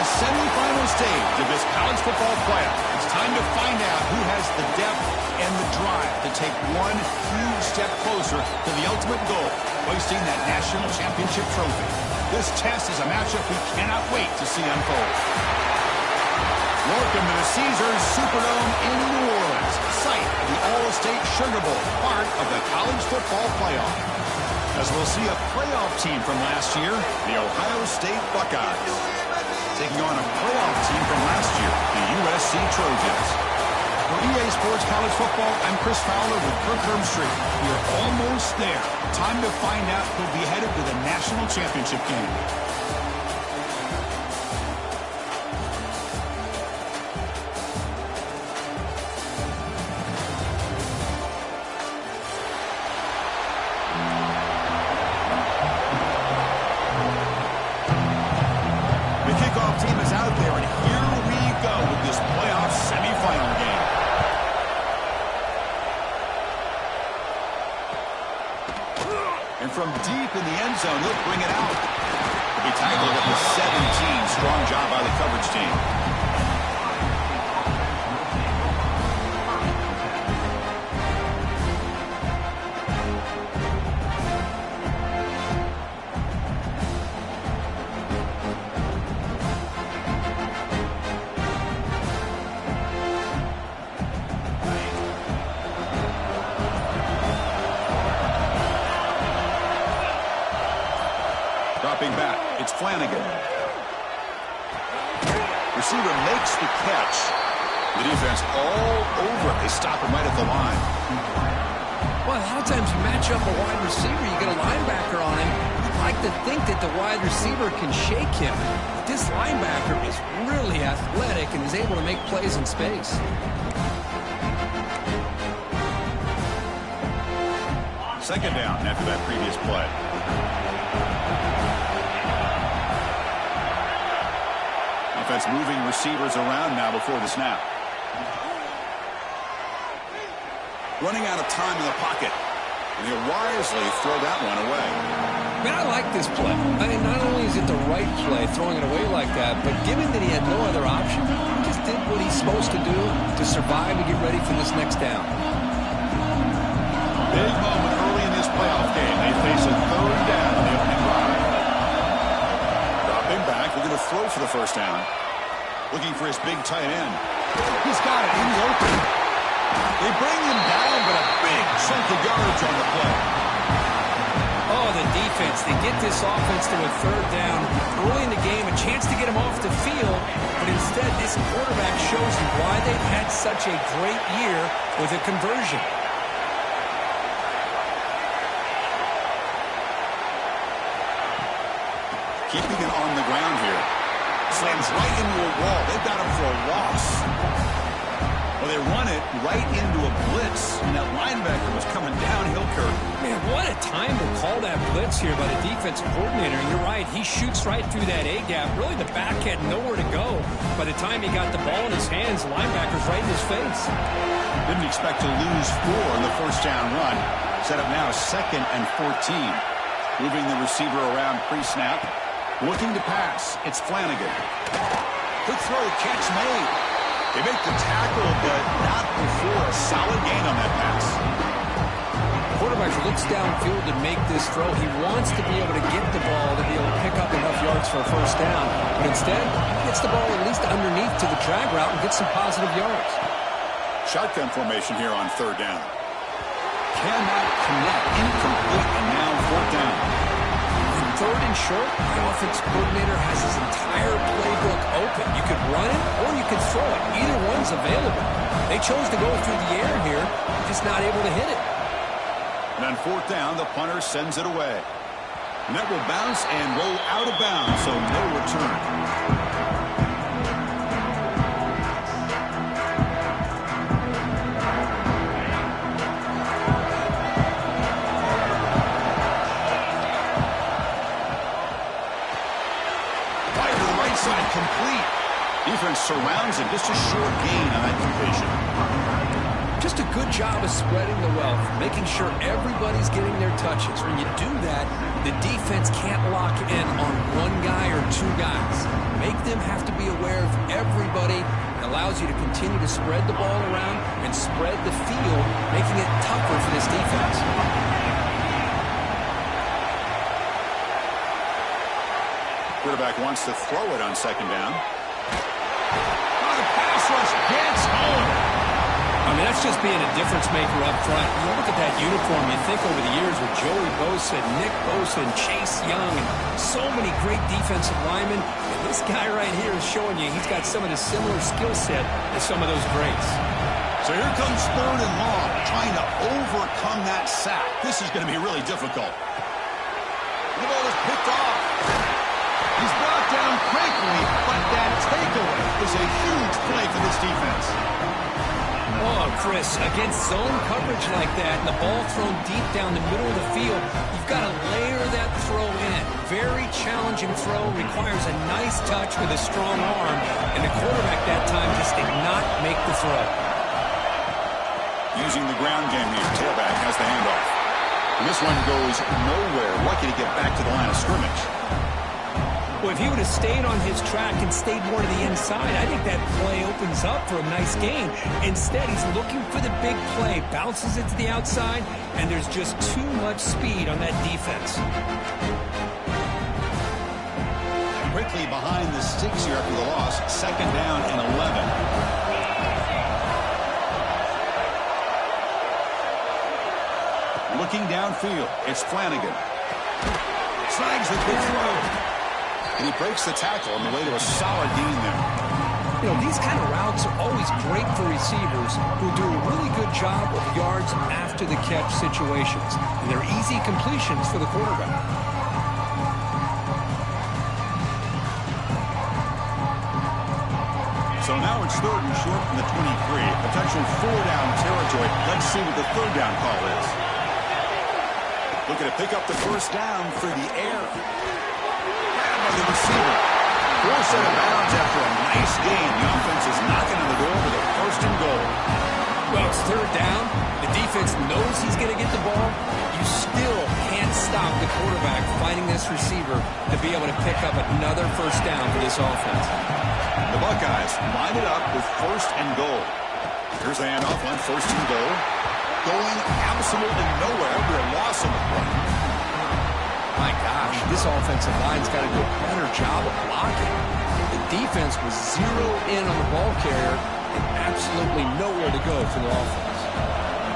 the semifinal stage of this college football playoff. It's time to find out who has the depth and the drive to take one huge step closer to the ultimate goal, hoisting that national championship trophy. This test is a matchup we cannot wait to see unfold. Welcome to the Caesars Superdome in New Orleans, site of the All-State Sugar Bowl, part of the college football playoff. As we'll see a playoff team from last year, the Ohio State Buckeyes, taking on a playoff team from last year, the USC Trojans. For EA Sports College Football, I'm Chris Fowler with Kirk Herbstreit. We're almost there. Time to find out who'll be headed to the national championship game. From deep in the end zone, they'll bring it out. He'll be tackled at the 17. Strong job by the coverage team. Dropping back, it's Flanagan. Receiver makes the catch. The defense all over it. They stop him right at the line. Well, a lot of times you match up a wide receiver, you get a linebacker on him. I'd like to think that the wide receiver can shake him. But this linebacker is really athletic and is able to make plays in space. Second down after that previous play. Offense moving receivers around now before the snap. Running out of time in the pocket. And he'll wisely throw that one away. Man, I like this play. I mean, not only is it the right play, throwing it away like that, but given that he had no other option, he just did what he's supposed to do to survive and get ready for this next down. Big moment early in this playoff game. They face a third down on the opening drive. Dropping back, looking to throw for the first down. Looking for his big tight end. He's got it. He's open. They bring him down, but a big chunk of yardage on the play. Oh, the defense. They get this offense to a third down early in the game, a chance to get him off the field, but instead this quarterback shows you why they've had such a great year with a conversion. Keeping it on the ground here. Slams right into a wall. They've got him for a loss. Well, they run it right into a blitz, and that linebacker was coming downhill, Kirk. Man, what a time to call that blitz here by the defensive coordinator. You're right. He shoots right through that A-gap. Really, the back had nowhere to go. By the time he got the ball in his hands, the linebacker's right in his face. Didn't expect to lose 4 in the first down run. Set up now 2nd and 14. Moving the receiver around pre-snap. Looking to pass. It's Flanagan. Good throw, catch made. They make the tackle, but not before a solid gain on that pass. Quarterback looks downfield to make this throw. He wants to be able to get the ball to be able to pick up enough yards for a first down. But instead, he gets the ball at least underneath to the drag route and gets some positive yards. Shotgun formation here on third down. Cannot connect. Incomplete, and now fourth down. Third and short, the offense coordinator has his entire playbook open. You could run it or you could throw it. Either one's available. They chose to go through the air here, just not able to hit it. And on fourth down, the punter sends it away. And that will bounce and roll out of bounds, so no return. Side complete. Defense surrounds it. Just a short gain on that completion. Just a good job of spreading the wealth, making sure everybody's getting their touches. When you do that, the defense can't lock in on one guy or two guys. Make them have to be aware of everybody. It allows you to continue to spread the ball around and spread the field, making it tougher for this defense. Quarterback wants to throw it on second down. Oh, the pass rush gets home. I mean, that's just being a difference maker up front. You look at that uniform, you think over the years with Joey Bosa, Nick Bosa, and Chase Young, and so many great defensive linemen. And this guy right here is showing you he's got some of the similar skill set as some of those greats. So here comes third and long, trying to overcome that sack. This is going to be really difficult. The ball is picked off. He's brought down quickly, but that takeaway is a huge play for this defense. Oh, Chris, against zone coverage like that and the ball thrown deep down the middle of the field, you've got to layer that throw in. Very challenging throw, requires a nice touch with a strong arm, and the quarterback that time just did not make the throw. Using the ground game here, tailback has the handoff. And this one goes nowhere. Lucky to get back to the line of scrimmage. Well, if he would have stayed on his track and stayed more to the inside, I think that play opens up for a nice gain. Instead, he's looking for the big play, bounces it to the outside, and there's just too much speed on that defense. Quickly behind the sticks here after the loss, second down and 11. Looking downfield, it's Flanagan. Snags the good throw. And he breaks the tackle on the way to a solid gain there. You know, these kind of routes are always great for receivers who do a really good job of yards after the catch situations. And they're easy completions for the quarterback. So now it's third and short from the 23. Potential four-down territory. Let's see what the third down call is. Looking to pick up the first down for the air. The receiver. Forced out of bounds after a nice gain. The offense is knocking on the door with a first and goal. Well, it's third down. The defense knows he's going to get the ball. You still can't stop the quarterback finding this receiver to be able to pick up another first down for this offense. The Buckeyes line it up with first and goal. Here's the handoff on first and goal. Going absolutely nowhere after a loss on the play. My gosh, this offensive line's got to do a better job of blocking. The defense was zeroed in on the ball carrier and absolutely nowhere to go for the offense.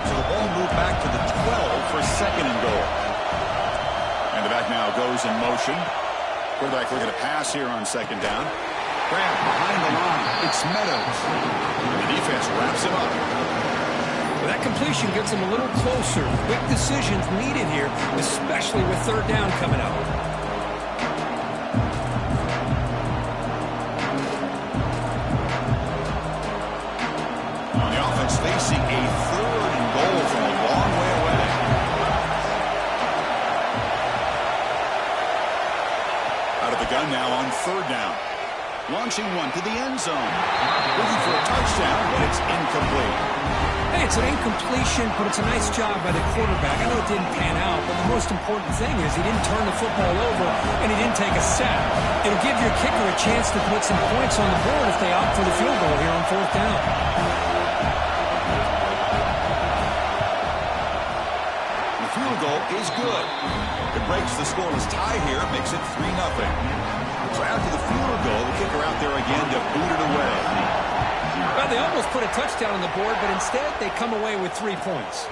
So the ball moved back to the 12 for second and goal. And the back now goes in motion. Quarterback looking to pass here on second down. Grab behind the line. It's Meadows. The defense wraps him up. Well, that completion gets them a little closer. Quick decisions needed here, especially with third down coming up. On the offense facing a third and goal from a long way away. Out of the gun now on third down. Launching one to the end zone. Looking for a touchdown, but it's incomplete. Hey, it's an incompletion, but it's a nice job by the quarterback. I know it didn't pan out, but the most important thing is he didn't turn the football over and he didn't take a sack. It'll give your kicker a chance to put some points on the board if they opt for the field goal here on fourth down. The field goal is good. It breaks the scoreless tie here, makes it 3-0. So after the field goal, the kicker out there again to boot it away. Well, they almost put a touchdown on the board, but instead they come away with 3 points.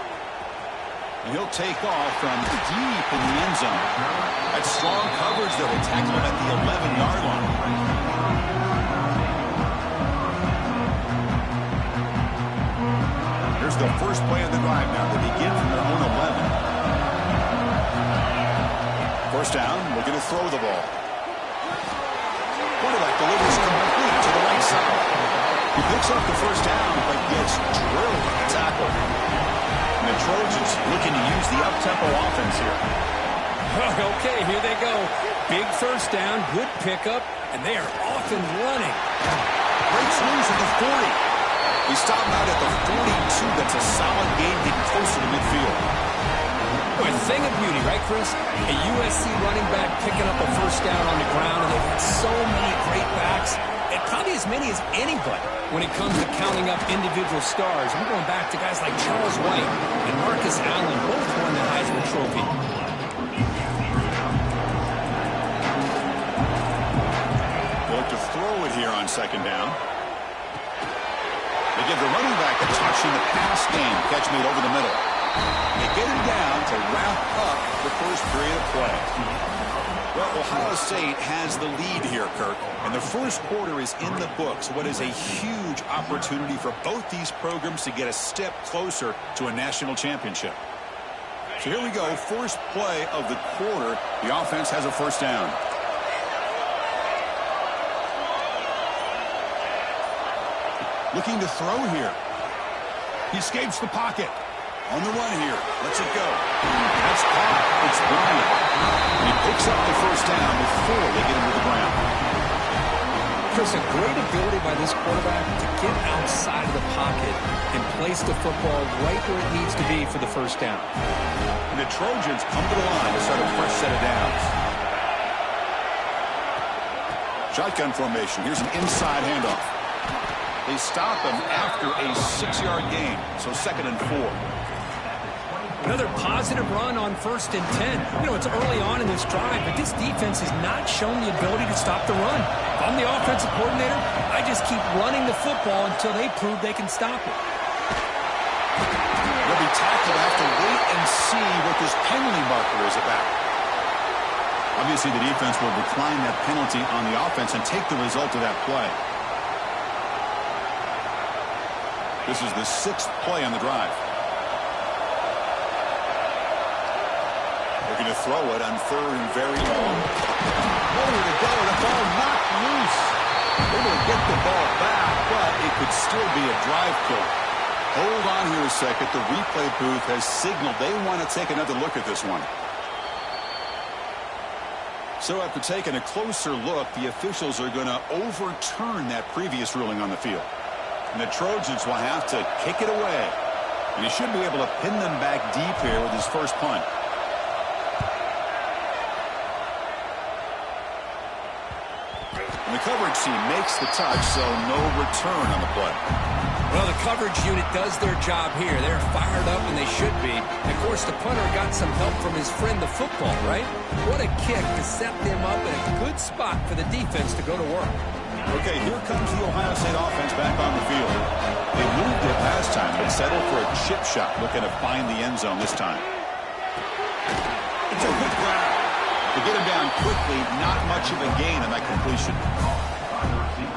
And he'll take off from deep in the end zone. That's strong coverage that will tackle him at the 11-yard line. Here's the first play of the drive now. They begin from their own 11. First down, looking to throw the ball. Quarterback delivers complete to the right side. He picks up the first down, but gets drilled on the tackle. And the Trojans looking to use the up-tempo offense here. Okay, here they go. Big first down, good pickup, and they are off and running. Breaks loose at the 40. He stopped out at the 42. attitude, that's a solid game getting closer to midfield. Boy, a thing of beauty, right, Chris? A USC running back picking up a first down on the ground, and they've had so many great backs, and probably as many as anybody when it comes to counting up individual stars. I'm going back to guys like Charles White and Marcus Allen, both won the Heisman Trophy. Look to throw it here on second down. They give the running back a touch in the pass game. Catch made over the middle. They get him down to wrap up the first period of play. Well, Ohio State has the lead here, Kirk, and the first quarter is in the books. What is a huge opportunity for both these programs to get a step closer to a national championship. So here we go, first play of the quarter. The offense has a first down. Looking to throw here. He escapes the pocket. On the run here. Lets it go. That's caught. It's Bryant. And he picks up the first down before they get him to the ground. Chris, a great ability by this quarterback to get outside of the pocket and place the football right where it needs to be for the first down. And the Trojans come to the line to start a fresh set of downs. Shotgun formation. Here's an inside handoff. They stop him after a 6-yard gain. So 2nd and 4. Another positive run on 1st and 10. You know, it's early on in this drive, but this defense has not shown the ability to stop the run. If I'm the offensive coordinator, I just keep running the football until they prove they can stop it. They'll be tackled. Have to wait and see what this penalty marker is about. Obviously, the defense will decline that penalty on the offense and take the result of that play. This is the 6th play on the drive. Looking to throw it on 3rd and very long. Nowhere to go. The ball knocked loose. Able to get the ball back, but it could still be a drive kill. Hold on here a second. The replay booth has signaled they want to take another look at this one. So after taking a closer look, the officials are going to overturn that previous ruling on the field. And the Trojans will have to kick it away. And he should be able to pin them back deep here with his first punt. And the coverage team makes the touch, so no return on the play. Well, the coverage unit does their job here. They're fired up, and they should be. And of course, the punter got some help from his friend, the football, right? What a kick to set them up in a good spot for the defense to go to work. Okay, here comes the Ohio State offense back on the field. They moved it last time, but settled for a chip shot, looking to find the end zone this time. It's a good grab. To get him down quickly, not much of a gain on that completion.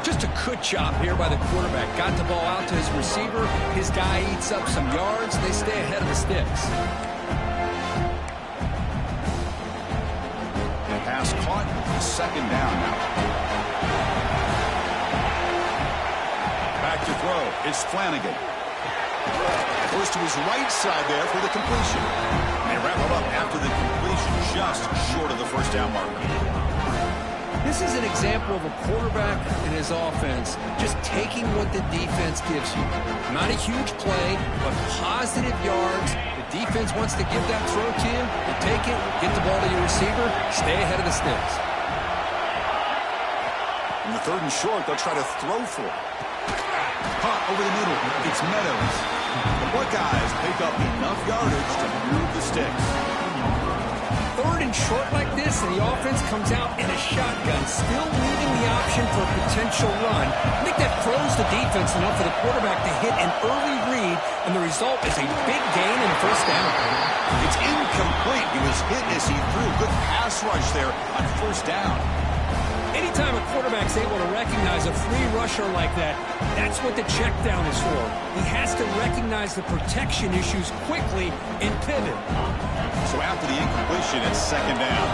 Just a good job here by the quarterback. Got the ball out to his receiver. His guy eats up some yards. They stay ahead of the sticks. Pass caught. 2nd down now. Back to throw. It's Flanagan. Goes to his right side there for the completion. And they wrap him up after the completion, just short of the first down marker. This is an example of a quarterback and his offense just taking what the defense gives you. Not a huge play, but positive yards. The defense wants to give that throw to you. You take it, get the ball to your receiver, stay ahead of the sticks. In the 3rd and short, they'll try to throw for it. Caught over the middle. It's Meadows. The Buckeyes pick up enough yardage to move the sticks. 3rd and short like this, and the offense comes out in a shotgun, still leaving the option for a potential run. I think that throws the defense enough for the quarterback to hit an early read, and the result is a big gain and a first down. It's incomplete. He was hit as he threw a good pass rush there on first down. Anytime a quarterback's able to recognize a free rusher like that, that's what the check down is for. He has to recognize the protection issues quickly and pivot. So after the incompletion, it's 2nd down.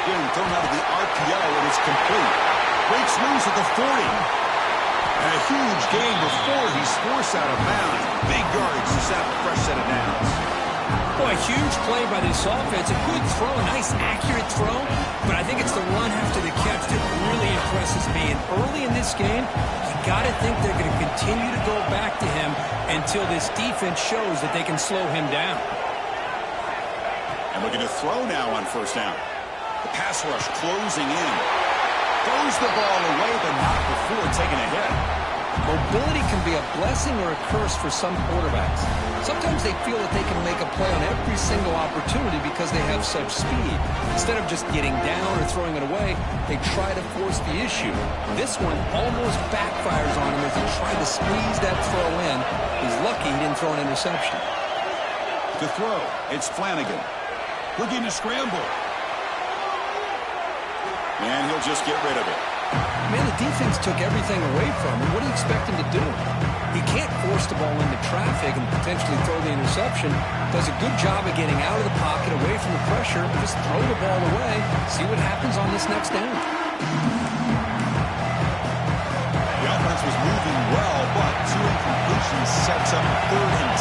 Again, thrown out of the RPO, and it's complete. Breaks loose at the 40. And a huge gain before he's forced out of bounds. Big yardage to set up a fresh set of downs. Boy, a huge play by this offense. A good throw, a nice accurate throw. But I think it's the run after this game, you got to think they're going to continue to go back to him until this defense shows that they can slow him down. And looking to throw now on first down. The pass rush closing in. Throws the ball away, but not before taking a hit. Mobility can be a blessing or a curse for some quarterbacks. Sometimes they feel that they can make a play on every single opportunity because they have such speed. Instead of just getting down or throwing it away, they try to force the issue. This one almost backfires on him as he tried to squeeze that throw in. He's lucky he didn't throw an interception. To throw, it's Flanagan. Looking to scramble. And he'll just get rid of it. Man, the defense took everything away from him. What do you expect him to do? He can't force the ball into traffic and potentially throw the interception. Does a good job of getting out of the pocket, away from the pressure, and just throw the ball away. See what happens on this next down. The offense was moving well, but two incompletions sets up 3rd and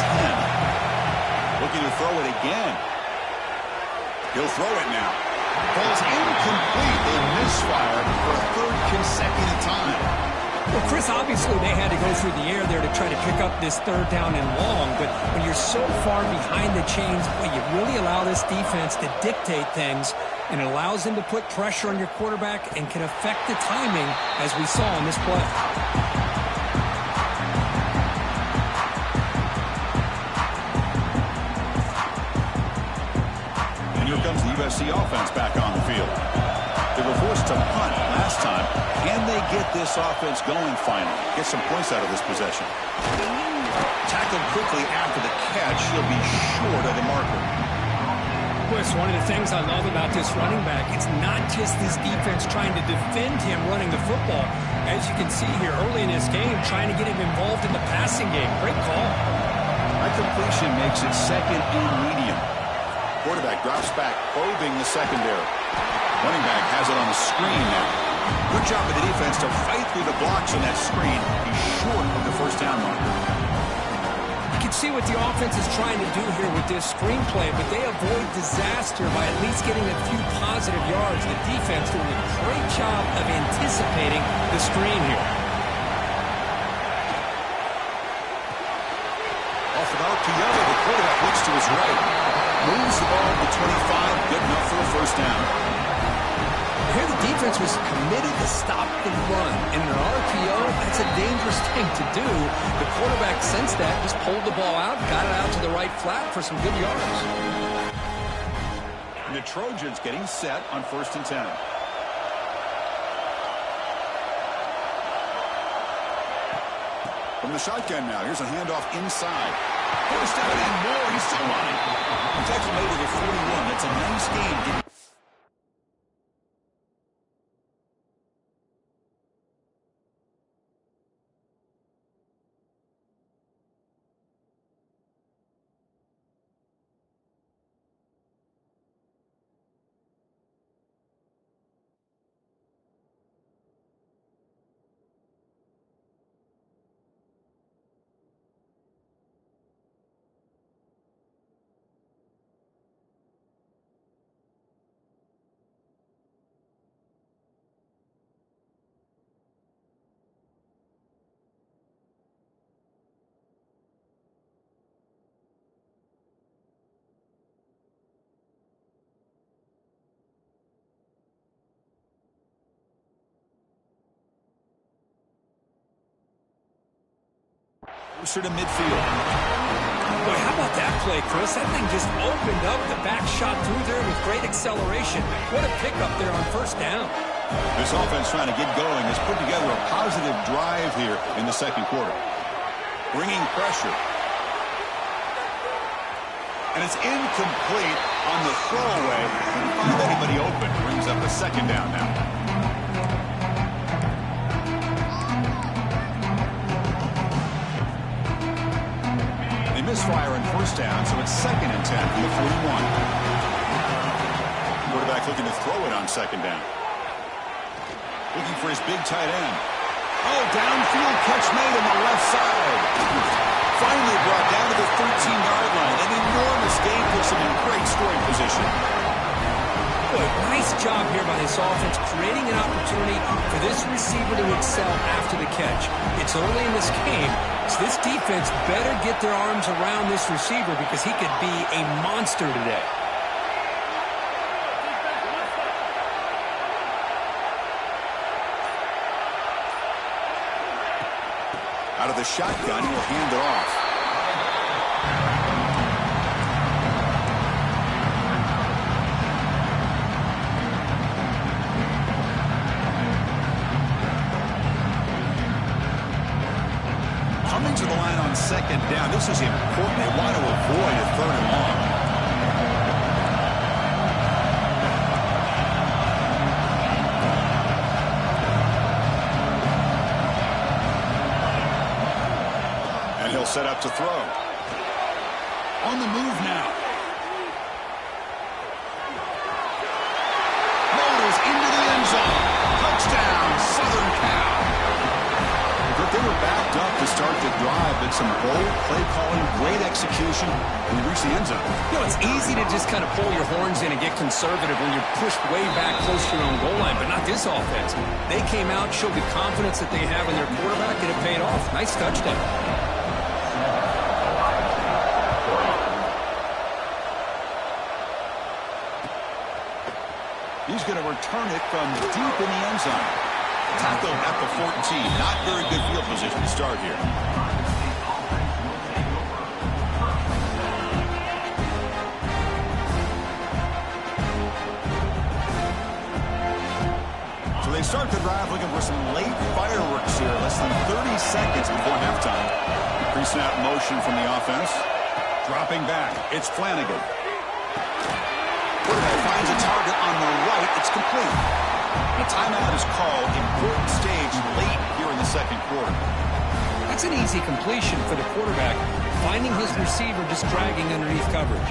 10. Looking to throw it again. He'll throw it now. Ball's incomplete. They misfire for a 3rd consecutive time. Well, Chris, obviously they had to go through the air there to try to pick up this 3rd down and long, but when you're so far behind the chains, well, you really allow this defense to dictate things, and it allows them to put pressure on your quarterback and can affect the timing, as we saw in this play. Comes the USC offense back on the field. They were forced to punt last time. Can they get this offense going finally? Get some points out of this possession. Tackled quickly after the catch. He'll be short of the marker. Chris, one of the things I love about this running back, it's not just this defense trying to defend him running the football. As you can see here early in this game, trying to get him involved in the passing game. Great call. High completion makes it 2nd and medium. Quarterback drops back, probing the secondary. Running back has it on the screen now. Good job of the defense to fight through the blocks on that screen. He's short of the first down marker. You can see what the offense is trying to do here with this screenplay, but they avoid disaster by at least getting a few positive yards. The defense doing a great job of anticipating the screen here. Off the route to Young, the quarterback looks to his right. Moves the ball to the 25, good enough for a first down. Here the defense was committed to stop the run. In an RPO, that's a dangerous thing to do. The quarterback sensed that, just pulled the ball out, got it out to the right flat for some good yards. And the Trojans getting set on 1st and 10. From the shotgun now, here's a handoff inside. First down and more, he's still on. Tackle made at the 41. That's a nice game. Closer to midfield. Boy, how about that play, Chris? That thing just opened up. The back shot through there with great acceleration. What a pickup there on first down. This offense trying to get going has put together a positive drive here in the 2nd quarter. Bringing pressure. And it's incomplete on the throwaway. Couldn't find anybody open. Brings up a 2nd down now. Misfire on first down, so it's 2nd and 10 from the 41. Quarterback looking to throw it on 2nd down. Looking for his big tight end. Oh, downfield catch made on the left side. Finally brought down to the 13-yard line. An enormous gain puts him in great scoring position. Boy, nice job here by this offense, creating an opportunity for this receiver to excel after the catch. It's early in this game, so this defense better get their arms around this receiver because he could be a monster today. Out of the shotgun, he'll hand it off. Coming to the line on second down. This is important. They want to avoid a third and long. And he'll set up to throw. On the move now. Motors into the end zone. Touchdown, Southern Cal. But they were backed up to start the drive, but some bold play calling, great execution, and they reached the end zone. You know, it's easy to just kind of pull your horns in and get conservative when you're pushed way back close to your own goal line, but not this offense. They came out, showed the confidence that they have in their quarterback, and it paid off. Nice touchdown. He's going to return it from deep in the end zone. Tackle at the 14. Not very good field position to start here. So they start the drive looking for some late fireworks here. Less than 30 seconds before halftime. Pre-snap motion from the offense. Dropping back. It's Flanagan. Quarterback finds a target on the right. It's complete. A timeout is called. Important stage late here in the second quarter. That's an easy completion for the quarterback, finding his receiver just dragging underneath coverage.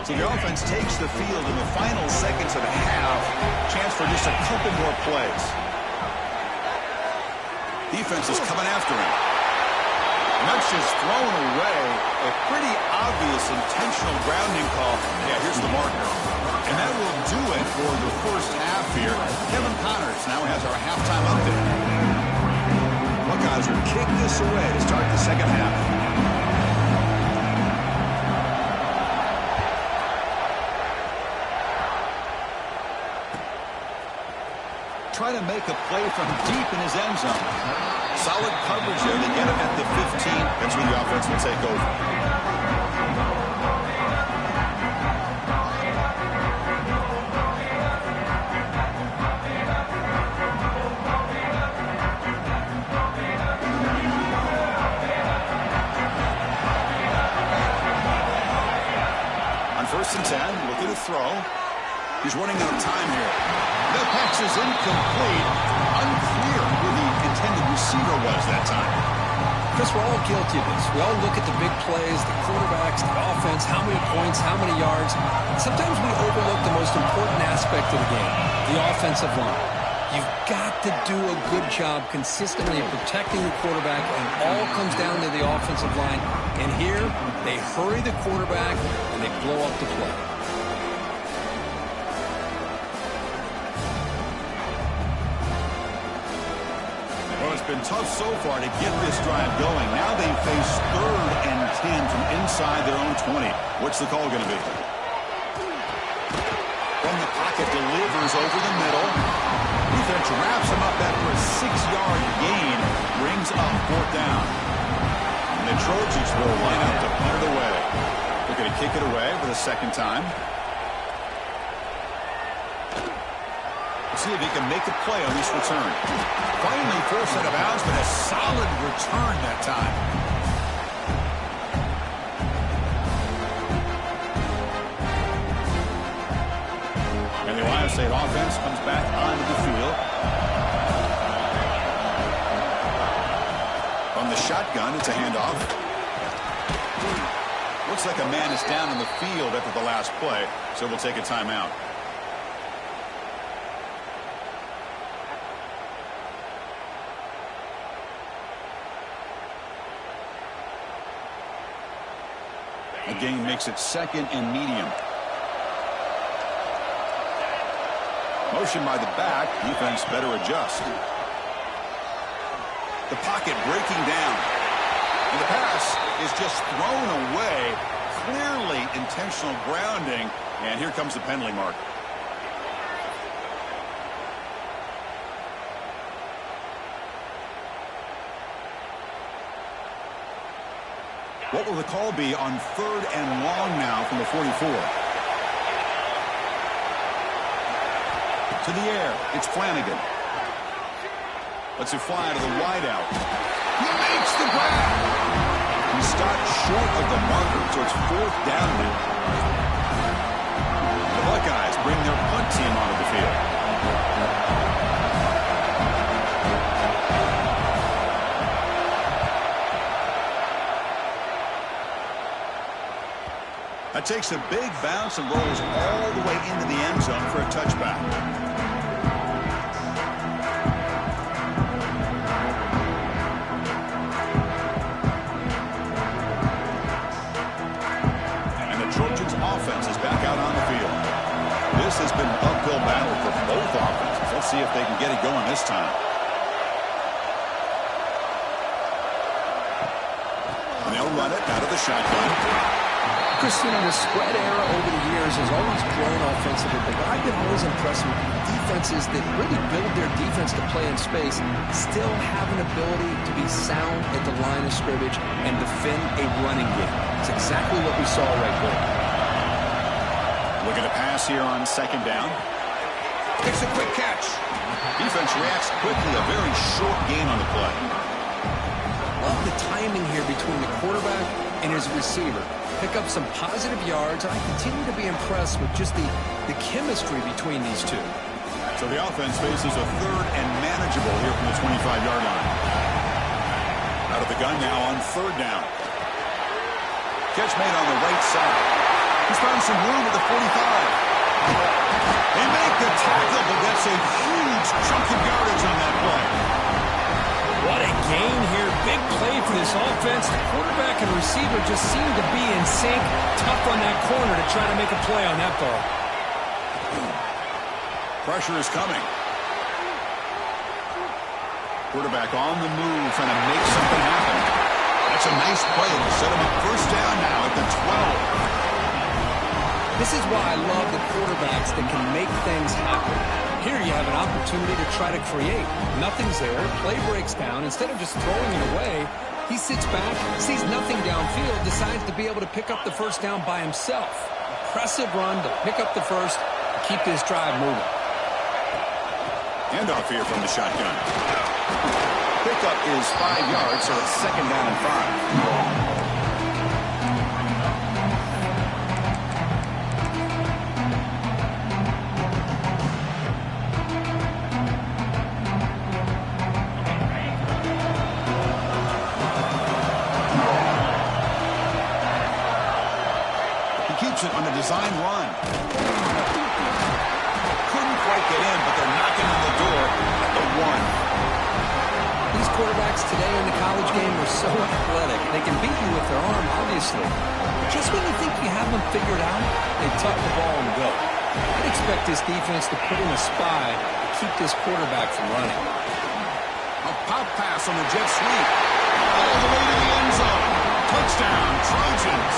So the offense takes the field in the final seconds of the half. Chance for just a couple more plays. Defense is coming after him. And that's just thrown away. A pretty obvious intentional grounding call. Yeah, here's the marker. And that will do it for the first half here. Kevin Connors now has our halftime update. Buckeyes will kick this away to start the second half. Try to make a play from deep in his end zone. Solid coverage there. They get him at the 15. That's where the offense will take over. On 1st and 10, looking to throw. He's running out of time here. The pass is incomplete. Unclear who the intended receiver was that time. Chris, we're all guilty of this. We all look at the big plays, the quarterbacks, the offense, how many points, how many yards. Sometimes we overlook the most important aspect of the game, the offensive line. You've got to do a good job consistently of protecting the quarterback, and it all comes down to the offensive line. And here, they hurry the quarterback, and they blow up the play. It's been tough so far to get this drive going. Now they face 3rd and 10 from inside their own 20. What's the call going to be? From the pocket, delivers over the middle. Defense wraps him up after a 6-yard gain. Brings up 4th down. And the Trojans will line up to punt it away. They're going to kick it away for the second time. See if he can make a play on this return. Finally forced out of bounds, but a solid return that time. And the Ohio State offense comes back onto the field. From the shotgun, it's a handoff. Looks Looks like a man is down on the field after the last play, so we'll take a timeout. The game makes it 2nd and medium. Motion by the back. Defense better adjust. The pocket breaking down. And the pass is just thrown away. Clearly intentional grounding. And here comes the penalty mark. What will the call be on 3rd and long now from the 44? To the air. It's Flanagan. Lets it fly to the wideout. He makes the grab. He stopped short of the marker, so it's 4th down now. The Buckeyes bring their punt team onto the field. That takes a big bounce and rolls all the way into the end zone for a touchback. And the Trojans' offense is back out on the field. This has been an uphill battle for both offenses. Let's see if they can get it going this time. And they'll run it out of the shotgun. Christian, the spread era over the years has always grown offensively, but what I've been always impressed with defenses that really build their defense to play in space still have an ability to be sound at the line of scrimmage and defend a running game. It's exactly what we saw right there. Look at the pass here on 2nd down. Takes a quick catch. Defense reacts quickly. A very short gain on the play. Love the timing here between the quarterback and his receiver. Pick up some positive yards, and I continue to be impressed with just the chemistry between these two. So the offense faces a 3rd and manageable here from the 25-yard line. Out of the gun now on 3rd down. Catch made on the right side. He's found some room at the 45. They make the tackle, but that's a huge chunk of yardage on that play. What a gain here. Big play for this offense. The quarterback and receiver just seem to be in sync. Tough on that corner to try to make a play on that ball. Pressure is coming. Quarterback on the move, trying to make something happen. That's a nice play to set him up 1st down now at the 12. This is why I love the quarterbacks that can make things happen. Here you have an opportunity to try to create. Nothing's there. Play breaks down. Instead of just throwing it away, he sits back, sees nothing downfield, decides to be able to pick up the 1st down by himself. Impressive run to pick up the 1st, keep this drive moving. Handoff here from the shotgun. Pickup is 5 yards, so it's 2nd down and 5. On a design run. Couldn't quite get in, but they're knocking on the door at the 1. These quarterbacks today in the college game are so athletic. They can beat you with their arm, obviously. Just when you think you have them figured out, they tuck the ball and go. I'd expect this defense to put in a spy to keep this quarterback from running. A pop pass on the jet sweep. All the way to the end zone. Touchdown, Trojans.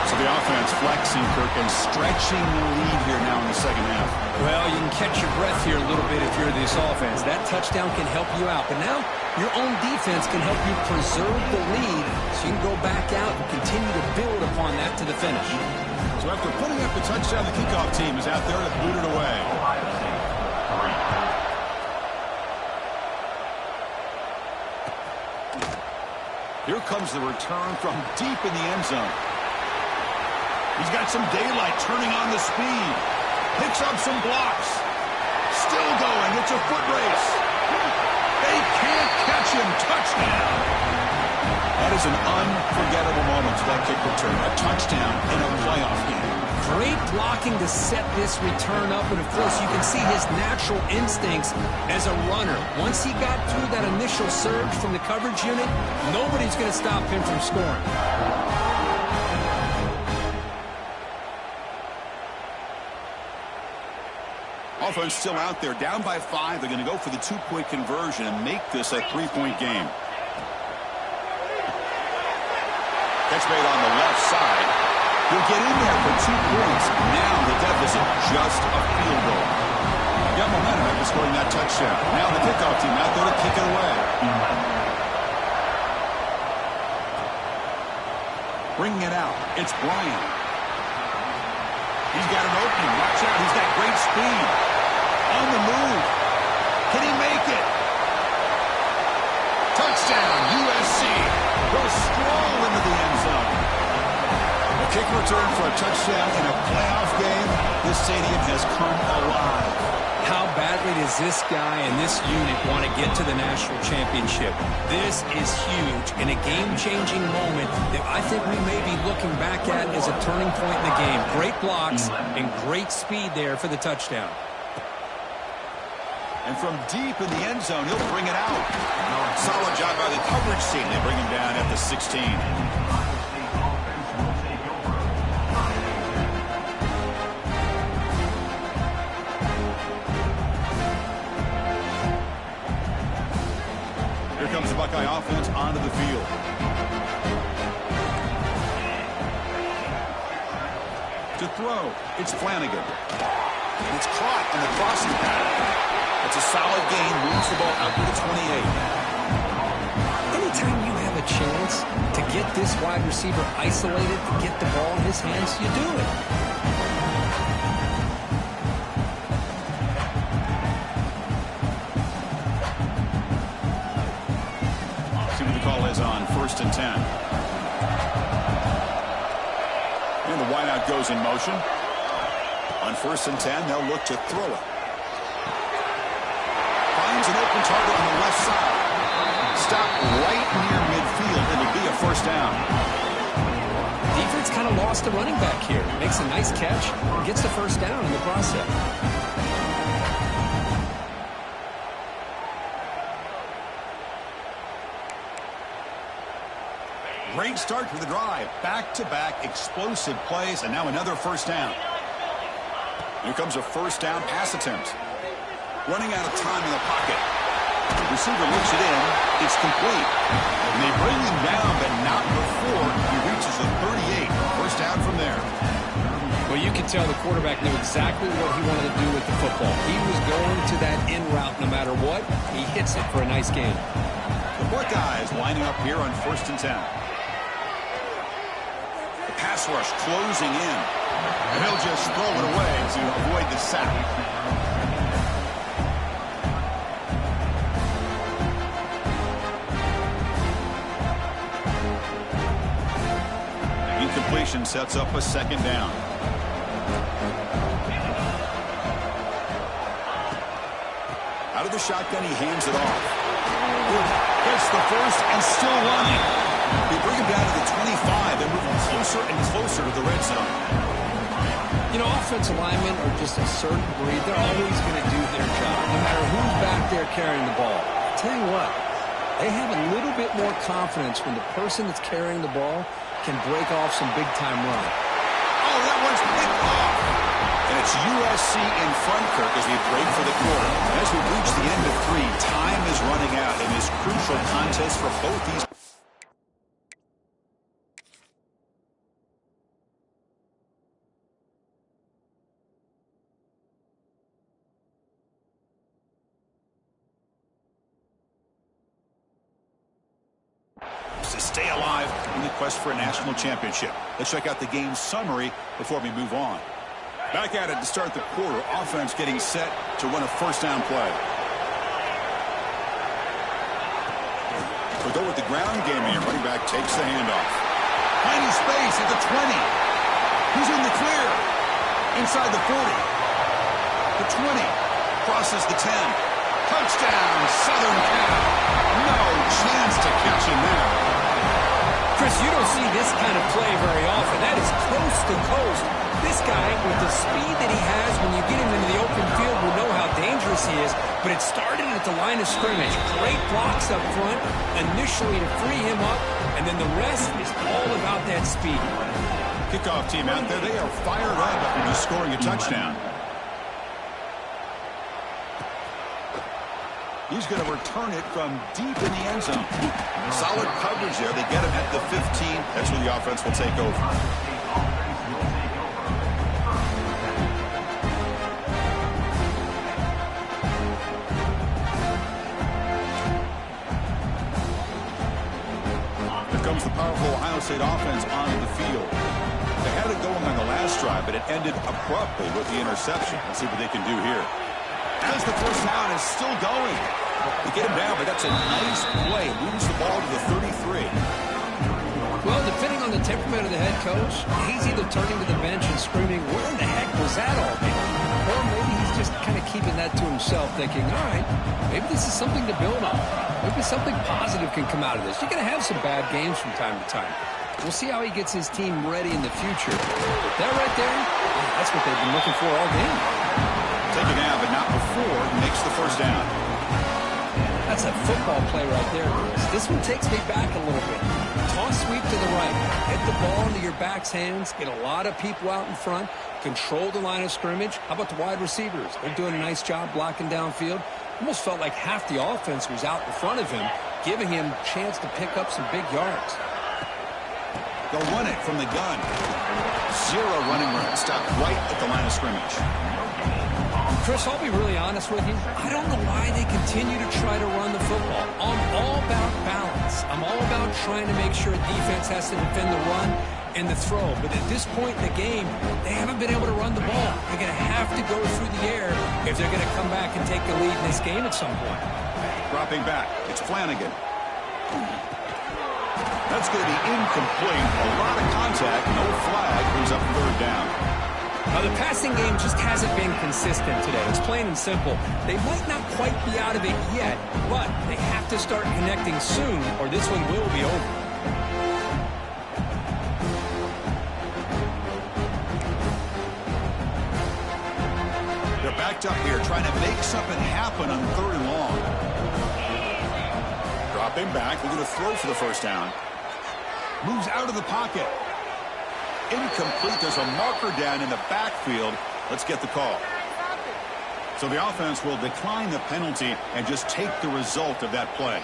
So the offense flexing, Kirk, and stretching the lead here now in the 2nd half. Well, you can catch your breath here a little bit if you're this offense. That touchdown can help you out. But now your own defense can help you preserve the lead so you can go back out and continue to build upon that to the finish. So after putting up the touchdown, the kickoff team is out there to boot it away. Here comes the return from deep in the end zone. He's got some daylight, turning on the speed. Picks up some blocks. Still going. It's a foot race. They can't catch him. Touchdown. That is an unforgettable moment for that kick return. A touchdown in a playoff game. Great blocking to set this return up, and of course you can see his natural instincts as a runner. Once he got through that initial surge from the coverage unit, nobody's going to stop him from scoring. Offense still out there, down by 5. They're going to go for the 2-point conversion and make this a 3-point game. Catch made on the left side. He'll get in there for 2 points. Now the deficit just a field goal. Got momentum after scoring that touchdown. Now the kickoff team out there to kick it away. Bringing it out. It's Bryant. He's got an opening. Watch out. He's got great speed. On the move. Can he make it? Touchdown, USC. Goes strong into the end zone. A kick return for a touchdown in a playoff game. This stadium has come alive. How badly does this guy and this unit want to get to the national championship? This is huge and a game-changing moment that I think we may be looking back at as a turning point in the game. Great blocks and great speed there for the touchdown. And from deep in the end zone, he'll bring it out. Solid job by the coverage team. They bring him down at the 16. Here comes the Buckeye offense onto the field. To throw, it's Flanagan. It's caught on the crossing pattern. It's a solid gain, moves the ball out to the 28. Anytime you have a chance to get this wide receiver isolated, to get the ball in his hands, you do it. See what the call is on 1st and 10. And the wideout goes in motion. On 1st and 10, they'll look to throw it. Finds an open target on the left side. Stop right near midfield. It'll be a first down. Defense kind of lost a running back here. Makes a nice catch. Gets the first down in the process. Great start for the drive. Back-to-back explosive plays, and now another first down. Here comes a first down pass attempt. Running out of time in the pocket. Receiver looks it in. It's complete. And they bring him down, but not before he reaches the 38. First down from there. Well, you can tell the quarterback knew exactly what he wanted to do with the football. He was going to that in route no matter what. He hits it for a nice gain. The Buckeyes lining up here on 1st and 10. The pass rush closing in. And he'll just throw it away to avoid the sack. Incompletion sets up a second down. Out of the shotgun, he hands it off. Gets the first and still running. They bring him down to the 25. They're moving closer and closer to the red zone. You know, offensive linemen are just a certain breed. They're always going to do their job, no matter who's back there carrying the ball. I'll tell you what, they have a little bit more confidence when the person that's carrying the ball can break off some big-time run. Oh, that one's picked off. And it's USC in front, Kirk, as we break for the quarter. As we reach the end of 3, time is running out in this crucial contest for both these. To stay alive in the quest for a national championship. Let's check out the game summary before we move on. Back at it to start the quarter. Offense getting set to run a first down play. We'll go with the ground game here. Running back takes the handoff. Finding space at the 20. He's in the clear. Inside the 40. The 20. Crosses the 10. Touchdown, Southern Cal. No chance to catch him there. Chris, you don't see this kind of play very often. That is coast to coast. This guy, with the speed that he has, when you get him into the open field, will know how dangerous he is. But it started at the line of scrimmage. Great blocks up front, initially to free him up, and then the rest is all about that speed. Kickoff team out there, they are fired up after just scoring a touchdown. He's going to return it from deep in the end zone. Solid coverage there. They get him at the 15. That's where the offense will take over. Here comes the powerful Ohio State offense onto the field. They had it going on the last drive, but it ended abruptly with the interception. Let's see what they can do here. As the first down is still going. They get him down, but that's a nice play. Moves the ball to the 33. Well, depending on the temperament of the head coach, he's either turning to the bench and screaming, where in the heck was that all game? Or maybe he's just kind of keeping that to himself, thinking, all right, maybe this is something to build on. Maybe something positive can come out of this. You're going to have some bad games from time to time. We'll see how he gets his team ready in the future. But that right there, that's what they've been looking for all game. Take it down, but not before he makes the first down. That's a football play right there, Chris. This one takes me back a little bit. Toss sweep to the right. Get the ball into your back's hands. Get a lot of people out in front. Control the line of scrimmage. How about the wide receivers? They're doing a nice job blocking downfield. Almost felt like half the offense was out in front of him, giving him a chance to pick up some big yards. They'll run it from the gun. Zero running room. Stop right at the line of scrimmage. Chris, I'll be really honest with you. I don't know why they continue to try to run the football. I'm all about balance. I'm all about trying to make sure defense has to defend the run and the throw. But at this point in the game, they haven't been able to run the ball. They're going to have to go through the air if they're going to come back and take the lead in this game at some point. Dropping back. It's Flanagan. That's going to be incomplete. A lot of contact. No flag. Brings up third down. The passing game just hasn't been consistent today. It's plain and simple. They might not quite be out of it yet, but they have to start connecting soon, or this one will be over. They're backed up here, trying to make something happen on third and long. Dropping back. They're going to throw for the first down. Moves out of the pocket. Incomplete. There's a marker down in the backfield. Let's get the call. So the offense will decline the penalty and just take the result of that play.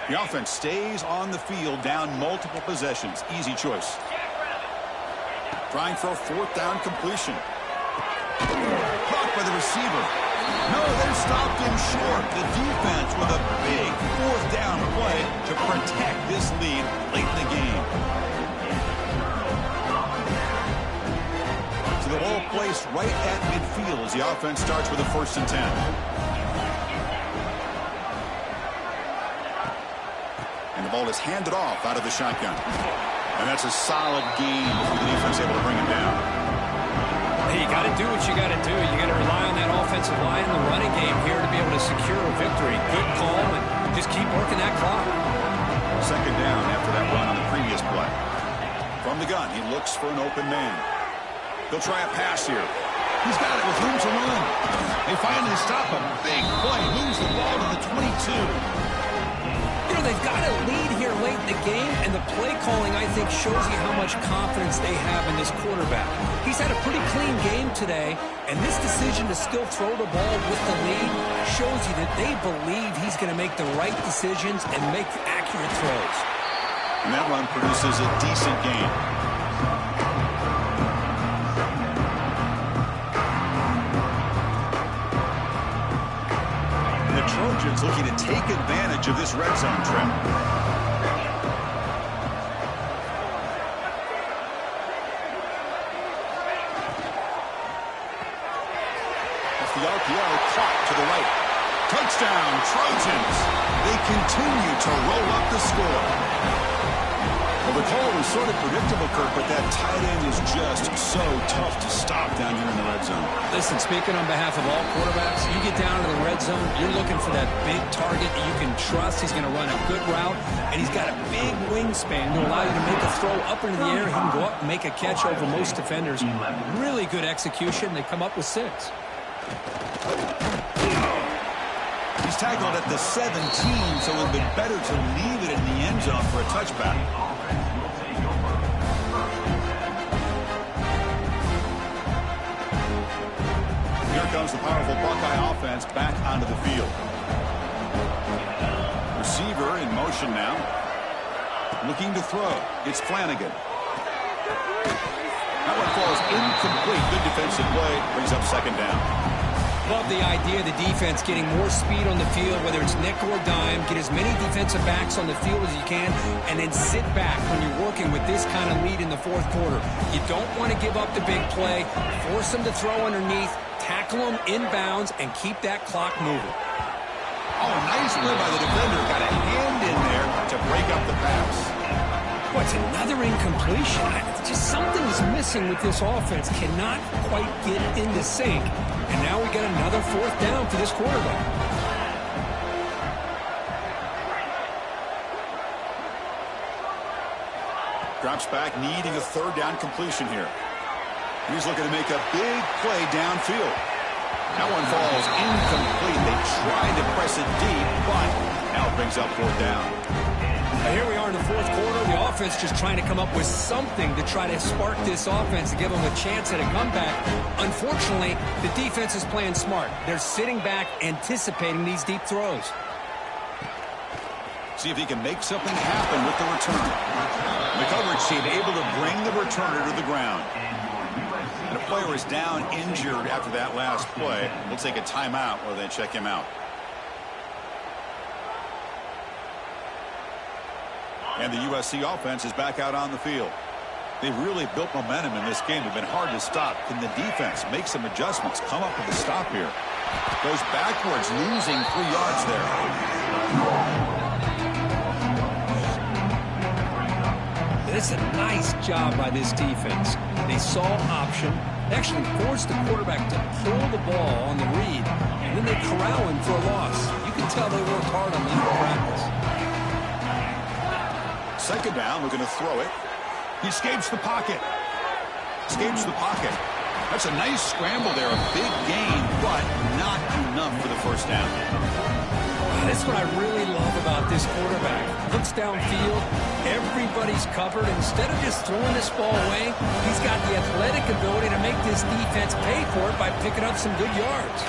The offense stays on the field, down multiple possessions. Easy choice. Trying for a fourth down completion. Caught by the receiver. No, they stopped him short. The defense with a big fourth down play to protect this lead late in the game. So the ball placed right at midfield as the offense starts with a 1st and 10. And the ball is handed off out of the shotgun. And that's a solid gain before the defense able to bring him down. Hey, you got to do what you got to do. You got to rely on that offensive line and the running game here to be able to secure a victory. Good call, and just keep working that clock. Second down after that run on the previous play. From the gun, he looks for an open man. He'll try a pass here. He's got it with room to run. They finally stop him. Big play. Moves the ball to the 22. You know, they've got a lead here late in the game, and the play calling, I think, shows you how much confidence they have in this quarterback. He's had a pretty clean game today, and this decision to still throw the ball with the lead shows you that they believe he's going to make the right decisions and make accurate throws. And that run produces a decent gain. The Trojans looking to take advantage of this red zone trip. The RPO caught to the right. Touchdown, Trojans. They continue to roll up the score. Well, the call was sort of predictable, Kurt, but that tight end is just so tough to stop down here in the red zone. Listen, speaking on behalf of all quarterbacks, you get down to the red zone, you're looking for that big target that you can trust. He's going to run a good route, and he's got a big wingspan to allow you to make a throw up into the air. He can go up and make a catch over most defenders. Really good execution. They come up with 6. He's tackled at the 17, so it would have been better to leave it in the end zone for a touchback. Here comes the powerful Buckeye offense back onto the field. Receiver in motion now. Looking to throw. It's Flanagan. That one falls incomplete. Good defensive play. Brings up second down. Love the idea of the defense getting more speed on the field, whether it's nickel or dime. Get as many defensive backs on the field as you can, and then sit back when you're working with this kind of lead in the fourth quarter. You don't want to give up the big play. Force them to throw underneath, tackle them inbounds, and keep that clock moving. Oh, nice play by the defender. Got a hand in there to break up the pass. What's another incompletion? Just something's missing with this offense. Cannot quite get into sync. And now we got another 4th down for this quarterback. Drops back, needing a 3rd down completion here. He's looking to make a big play downfield. That one falls incomplete. They tried to press it deep, but now it brings up 4th down. Now here we are in the 4th quarter. The offense just trying to come up with something to try to spark this offense to give them a chance at a comeback. Unfortunately, the defense is playing smart. They're sitting back, anticipating these deep throws. See if he can make something happen with the return. The coverage team able to bring the returner to the ground. And the player is down injured after that last play. We'll take a timeout or then check him out. And the USC offense is back out on the field. They've really built momentum in this game. They've been hard to stop. Can the defense make some adjustments? Come up with a stop here. Goes backwards, losing 3 yards there. It's a nice job by this defense. They saw option. They actually forced the quarterback to pull the ball on the read, and then they corral him for a loss. You can tell they worked hard on that in practice. 2nd down, we're going to throw it. He escapes the pocket. Escapes the pocket. That's a nice scramble there. A big gain, but not enough for the 1st down. That's what I really love about this quarterback. Looks downfield. Everybody's covered. Instead of just throwing this ball away, he's got the athletic ability to make this defense pay for it by picking up some good yards.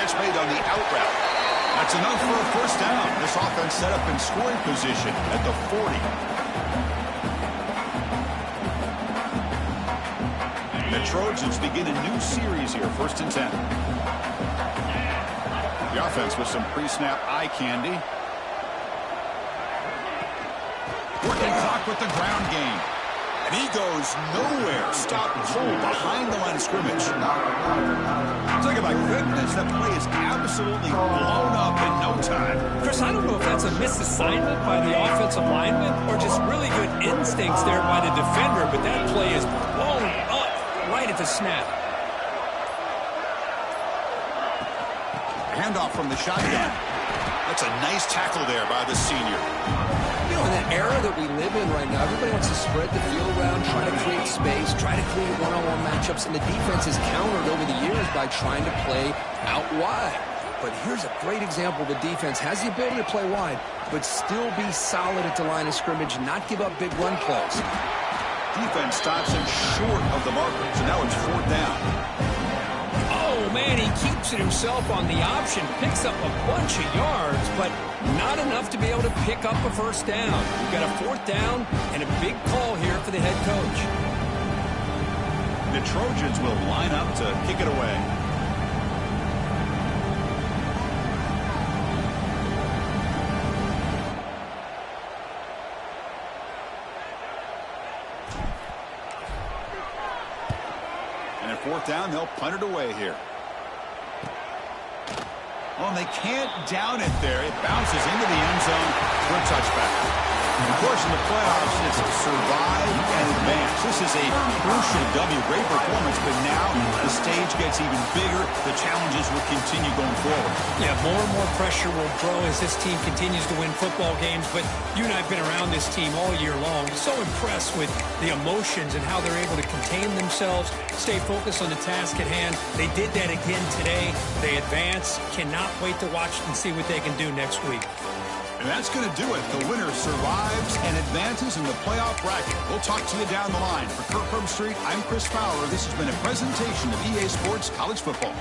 Catch made on the out route. That's enough for a 1st down. This offense set up in scoring position at the 40. The Trojans begin a new series here, 1st and 10. The offense with some pre-snap eye candy. Working clock with the ground game. And he goes nowhere. Stop cold behind the line of scrimmage. Talk about quickness. That play is absolutely blown up in no time. Chris, I don't know if that's a misassignment by the offensive lineman or just really good instincts there by the defender, but that play is blown up right at the snap. Handoff from the shotgun. That's a nice tackle there by the senior. You know, in that era that we live in right now, everybody wants to spread the field around, try to create space, try to create one-on-one matchups, and the defense has countered over the years by trying to play out wide. But here's a great example. The defense has the ability to play wide, but still be solid at the line of scrimmage, not give up big run plays. Defense stops him short of the marker, so now it's 4th down. Oh, man, he keeps it himself on the option, picks up a bunch of yards, but not enough to be able to pick up a 1st down. We've got a 4th down and a big call here for the head coach. The Trojans will line up to kick it away. And at 4th down, they'll punt it away here. Well, and they can't down it there. It bounces into the end zone for a touchback. Of course, in the playoffs, it's survive and advance. This is a crucial W. Great performance, but now the stage gets even bigger. The challenges will continue going forward. Yeah, more and more pressure will grow as this team continues to win football games. But you and I have been around this team all year long. So impressed with the emotions and how they're able to contain themselves, stay focused on the task at hand. They did that again today. They advance. Cannot wait to watch and see what they can do next week. And that's going to do it. The winner survives and advances in the playoff bracket. We'll talk to you down the line. For Kirk Street, I'm Chris Fowler. This has been a presentation of EA Sports College Football.